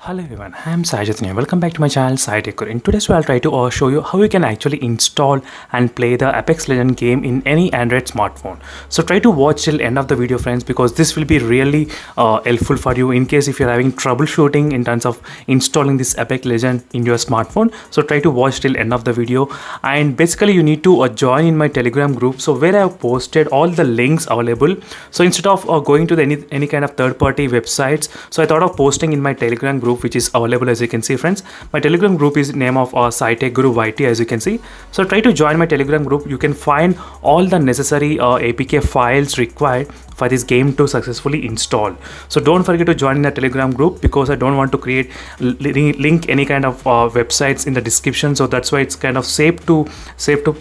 Hello everyone, I am Sai Chaitanya. Welcome back to my channel Sai Tech Guru. In today's video, I'll try to show you how you can actually install and play the Apex Legends game in any Android smartphone. So try to watch till end of the video, friends, because this will be really helpful for you in case if you're having troubleshooting in terms of installing this Apex Legends in your smartphone. So try to watch till end of the video, and basically you need to join in my Telegram group. So where I have posted all the links available. So instead of going to any kind of third-party websites, so I thought of posting in my Telegram group, which is available. As you can see, friends, my Telegram group is name of Sai Tech Guru YT, as you can see. So try to join my Telegram group. You can find all the necessary APK files required for this game to successfully install. So don't forget to join in the Telegram group, because I don't want to create link any kind of websites in the description. So that's why it's kind of safe to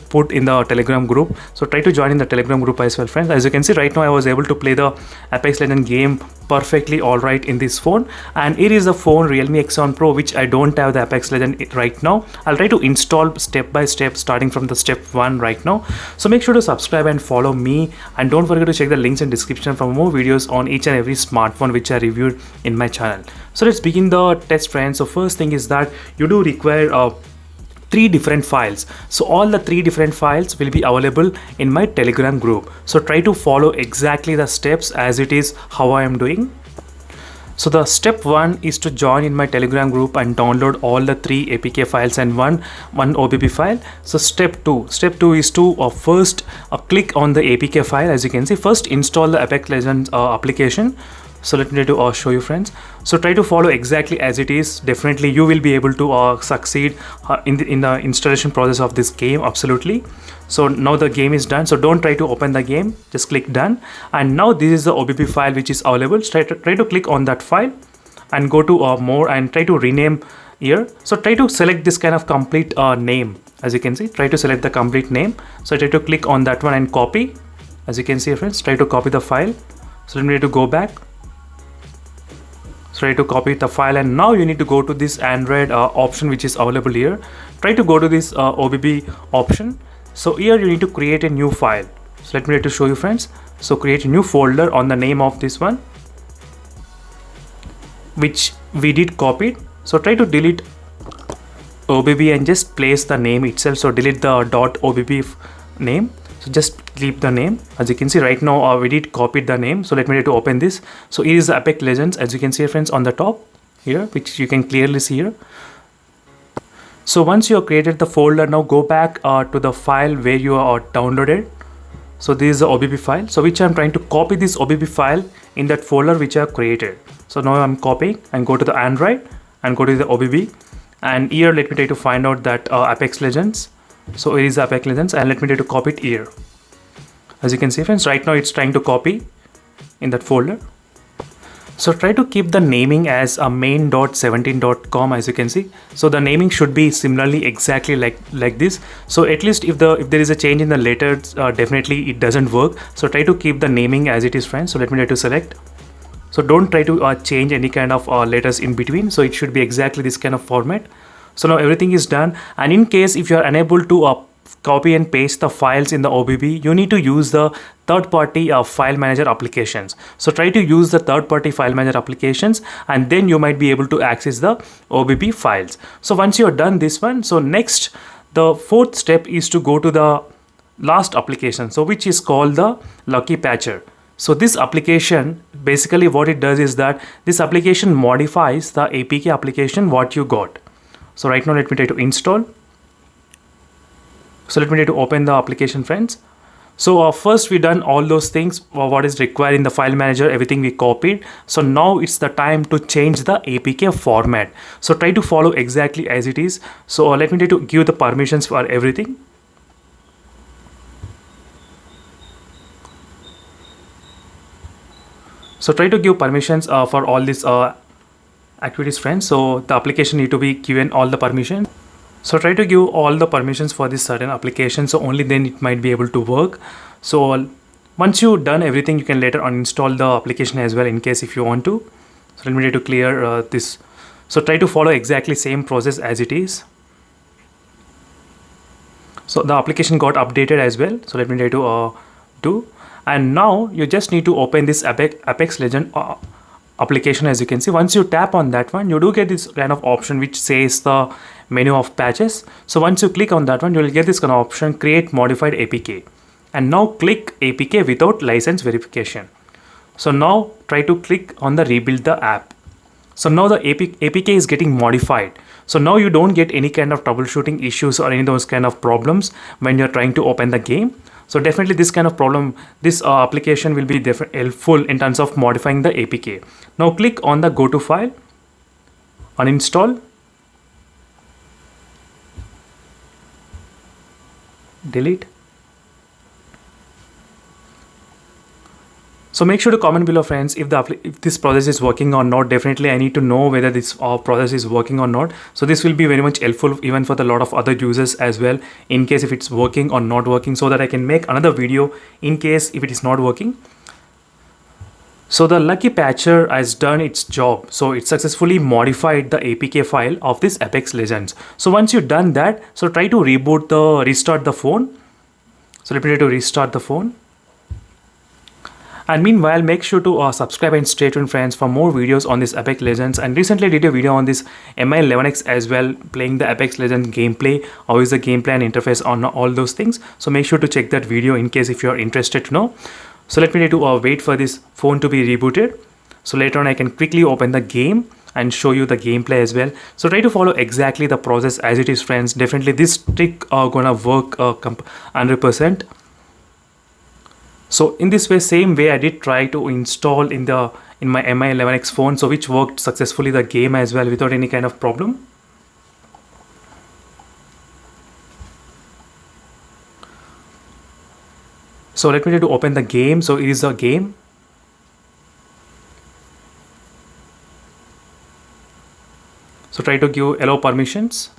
put in the Telegram group. So try to join in the Telegram group as well, friends. As you can see, right now I was able to play the Apex Legends game perfectly all right in this phone, and here is the phone Realme X7 Pro, which I don't have the Apex Legends right now. I'll try to install step by step, starting from the step 1 right now. So make sure to subscribe and follow me, and don't forget to check the links in description for more videos on each and every smartphone which I reviewed in my channel. So let's begin the test, friends. So first thing is that you do require 3 different files. So all the 3 different files will be available in my Telegram group. So try to follow exactly the steps as it is how I am doing. So the step 1 is to join in my Telegram group and download all the 3 APK files and one OBB file. So step 2 is to first click on the APK file. As you can see, first install the Apex Legends application. So let me try to show you, friends. So try to follow exactly as it is. Definitely you will be able to succeed in the installation process of this game, absolutely. So now the game is done, so don't try to open the game, just click done. And now this is the OBB file which is available. Try to click on that file and go to more and try to rename here. So try to select this kind of complete name. As you can see, try to select the complete name. So try to click on that one and copy. As you can see, friends, try to copy the file. So let me to go back. So try to copy the file, and now you need to go to this Android option which is available here. Try to go to this OBB option. So here you need to create a new file. So let me try to show you, friends. So create a new folder on the name of this one, which we did copy. So try to delete OBB and just place the name itself. So delete the .obb name. So just leave the name. As you can see right now, we did copy the name. So let me try to open this. So here is the Apex Legends, as you can see, friends, on the top here, which you can clearly see here. So once you have created the folder, now go back to the file where you are downloaded. So this is the OBB file, so which I'm trying to copy this OBB file in that folder which I have created. So now I'm copying and go to the Android and go to the OBB, and here let me try to find out that Apex Legends. So it is Apex Legends, and let me try to copy it here. As you can see, friends, right now it's trying to copy in that folder. So try to keep the naming as a main.17.com, as you can see. So the naming should be similarly exactly like this. So at least if there is a change in the letters, definitely it doesn't work. So try to keep the naming as it is, friends. So let me try to select. So don't try to change any kind of letters in between. So it should be exactly this kind of format. So now everything is done, and in case if you are unable to copy and paste the files in the OBB, you need to use the third-party file manager applications. So try to use the third-party file manager applications, and then you might be able to access the OBB files. So once you are done this one, so next the 4th step is to go to the last application, so which is called the Lucky Patcher. So this application, basically what it does is that this application modifies the APK application what you got. So right now let me try to install. So let me try to open the application, friends. So first we done all those things what is required in the file manager, everything we copied. So now it's the time to change the APK format. So try to follow exactly as it is. So let me try to give the permissions for everything. So try to give permissions for all these activities, friends. So the application need to be given all the permissions. So try to give all the permissions for this certain application, so only then it might be able to work. So once you've done everything, you can later uninstall the application as well in case if you want to. So let me try to clear this. So try to follow exactly same process as it is. So the application got updated as well. So let me try to do. And now you just need to open this Apex Legends application. As you can see, once you tap on that one, you do get this kind of option which says the menu of patches. So once you click on that one, you will get this kind of option, create modified APK, and now click APK without license verification. So now try to click on the rebuild the app. So now the APK is getting modified. So now you don't get any kind of troubleshooting issues or any of those kind of problems when you're trying to open the game. So definitely this kind of problem, this application will be helpful in terms of modifying the APK. Now click on the go to file, uninstall, delete. So make sure to comment below, friends, if this process is working or not. Definitely I need to know whether this process is working or not. So this will be very much helpful even for the lot of other users as well, in case if it's working or not working, so that I can make another video in case if it is not working. So the Lucky Patcher has done its job. So it successfully modified the APK file of this Apex Legends. So once you've done that, so try to restart the phone. So let me try to restart the phone. And meanwhile, make sure to subscribe and stay tuned, friends, for more videos on this Apex Legends. And recently I did a video on this MI11X as well, playing the Apex Legends gameplay, how is the gameplay and interface on all those things. So make sure to check that video in case if you are interested to know. So let me need to wait for this phone to be rebooted. So later on I can quickly open the game and show you the gameplay as well. So try to follow exactly the process as it is, friends. Definitely this trick gonna work 100%. So in this way, same way I did try to install in my MI11X phone, so which worked successfully the game as well without any kind of problem. So let me try to open the game. So it is a game. So try to give allow permissions.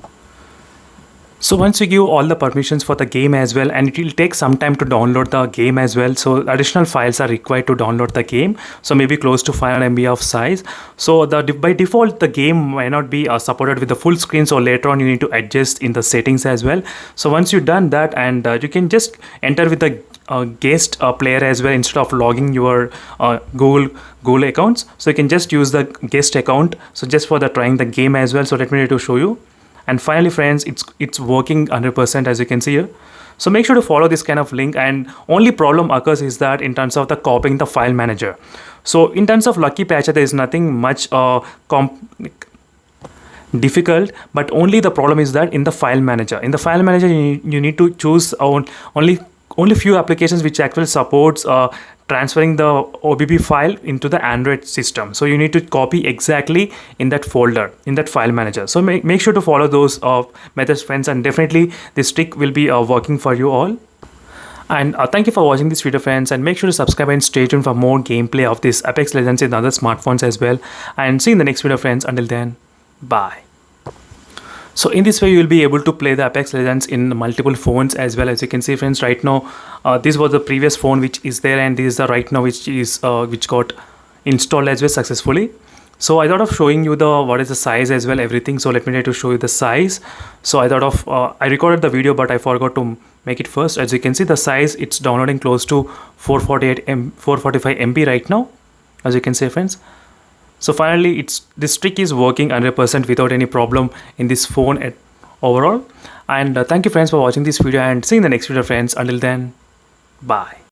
So once you give all the permissions for the game as well, and it will take some time to download the game as well. So additional files are required to download the game. So maybe close to 500 MB of size. So by default, the game might not be supported with the full screen. So later on you need to adjust in the settings as well. So once you've done that, and you can just enter with the guest player as well instead of logging your Google accounts. So you can just use the guest account. So just for the trying the game as well. So let me try to show you. And finally, friends, it's working 100%, as you can see here. So make sure to follow this kind of link, and only problem occurs is that in terms of the copying the file manager. So in terms of Lucky Patcher, there is nothing much difficult, but only the problem is that in the file manager. In the file manager, you need to choose only few applications which actually supports transferring the OBB file into the Android system. So you need to copy exactly in that folder, in that file manager. So make sure to follow those methods, friends, and definitely this trick will be working for you all. And thank you for watching this video, friends, and make sure to subscribe and stay tuned for more gameplay of this Apex Legends in other smartphones as well. And see you in the next video, friends. Until then, bye. So in this way, you will be able to play the Apex Legends in multiple phones as well. As you can see, friends, right now, this was the previous phone which is there, and this is the right now which got installed as well successfully. So I thought of showing you what is the size as well, everything. So let me try to show you the size. So I thought of I recorded the video, but I forgot to make it first. As you can see, the size, it's downloading close to 445 MB right now, as you can see, friends. So finally, this trick is working 100% without any problem in this phone overall. And thank you, friends, for watching this video, and see you in the next video, friends. Until then, bye.